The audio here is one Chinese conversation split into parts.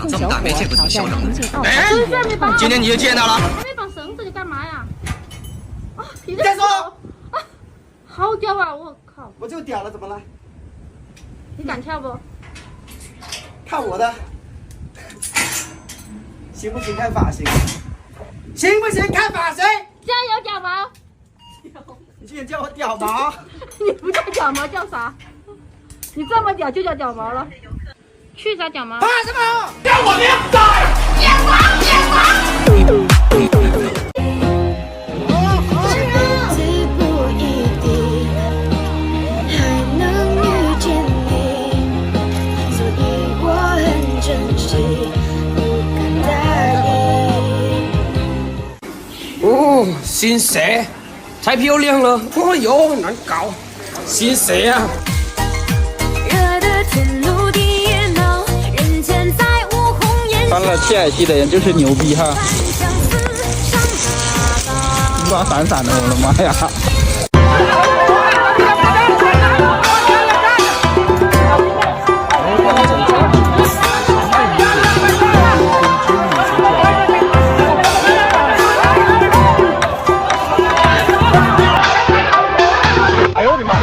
长这么大没见过这么嚣张的人。哎，今天你又见到了？还没绑绳子，你干嘛呀？啊，你再说，啊，好屌啊！我靠，我就屌了，怎么了？你敢跳不？看我的，行不行？看发型，行不行？看发型。加油，屌毛！你竟然叫我屌毛？你不叫屌毛叫啥？你这么屌就叫屌毛了。去啥屌毛？怕什么？让我明白！别玩，别玩！字不一定还能遇见你，所以我很珍惜，不敢答应。哦，新蛇，太漂亮了！哎呦，难搞，新蛇啊！热的天露地也闹，人间再无红颜。穿了七海系的人就是牛逼哈！金光闪闪的，我的妈呀！哎呦我的妈！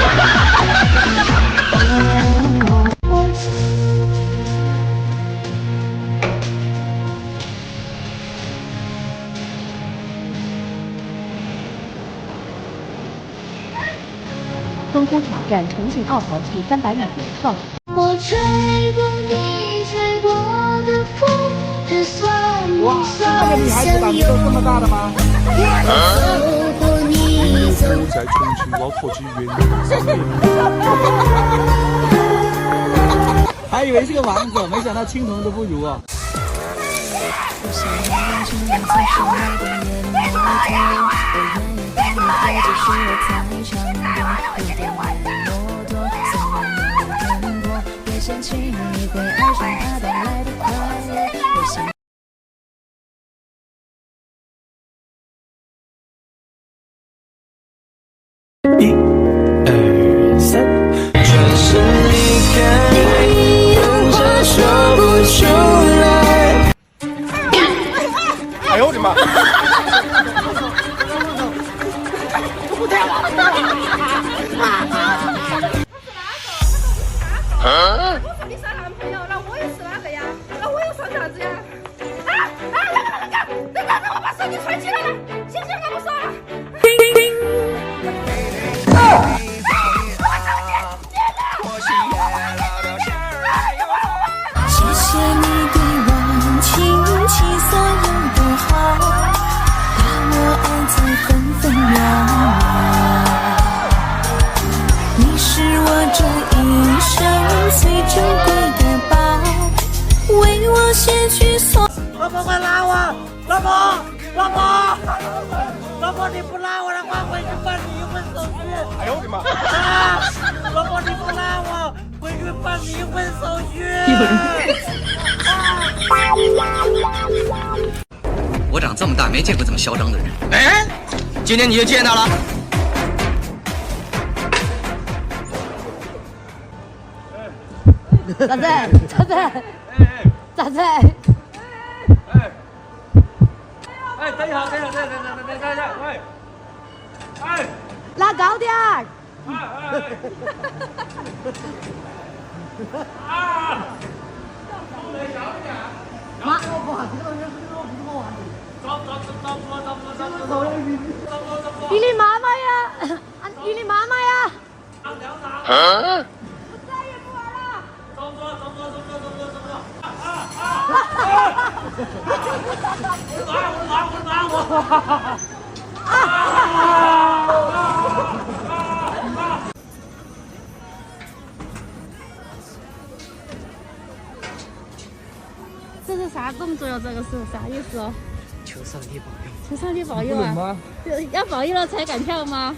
登峰挑战重庆奥陶第300米原创。我吹过你吹过的风，这算不算？那个女孩子胆子都这么大的吗？走过你走我在重庆老婆机园。还以为是个王子，没想到青铜都不如啊！一、二、三，全是你看，忍着说不出来。哎呦我的妈！我说你是男朋友，那我也是那个呀，那我又算啥子呀？那个，我把手机揣起来了，行不行？我不说了。谢谢你对我倾其所有的好，把我爱在分分秒秒。你是我这一生最珍贵的宝，为我卸去所。老婆快拉我！老婆，老婆，老婆你不拉我的话，回去办离婚手续。哎呦我的妈！啊！老婆你不拉我，回去办离婚手续。我长这么大没见过这么嚣张的人。哎，今天你又见到了？咋子？咋子？咋子？哎，等一下，喂！哎！拉高点儿！啊！妈，比你妈妈呀！比你妈妈呀！啊！我再也不玩了。这是啥动作哟？这个是啥意思哦？求上帝保佑！求上帝保佑啊！要保佑了才敢跳吗？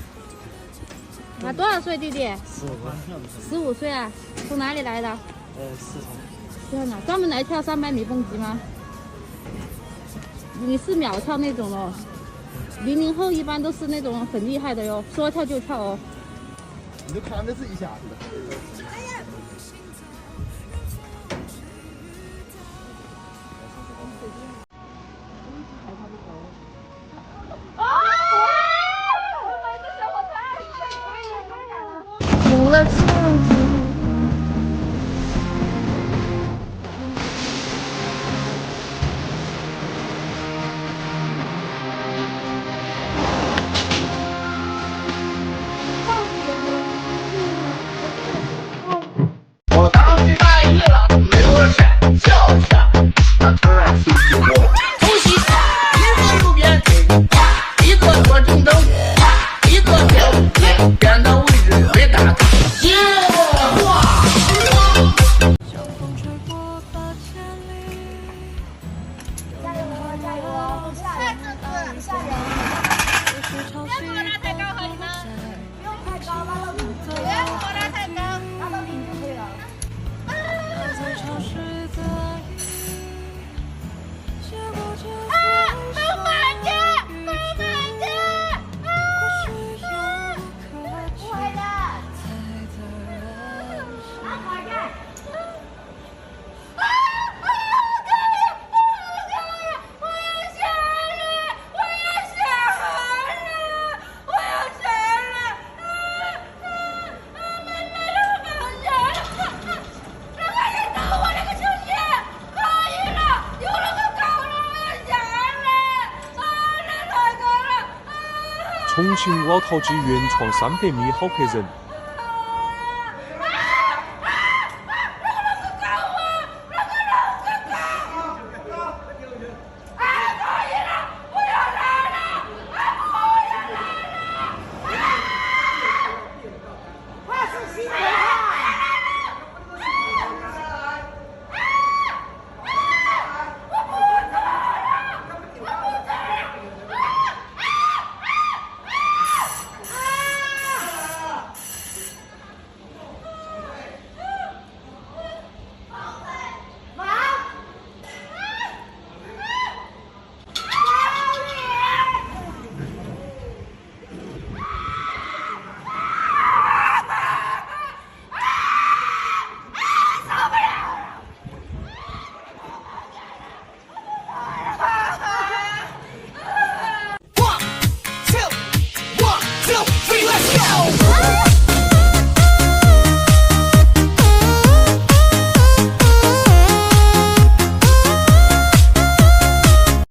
啊，多少岁弟弟？15岁啊？从哪里来的？四川哪？专门来跳300米蹦极吗？你是秒跳那种哦。00后一般都是那种很厉害的哟，说跳就跳哦。你都看的是一下子的。重庆老陶鸡原创300米好客人。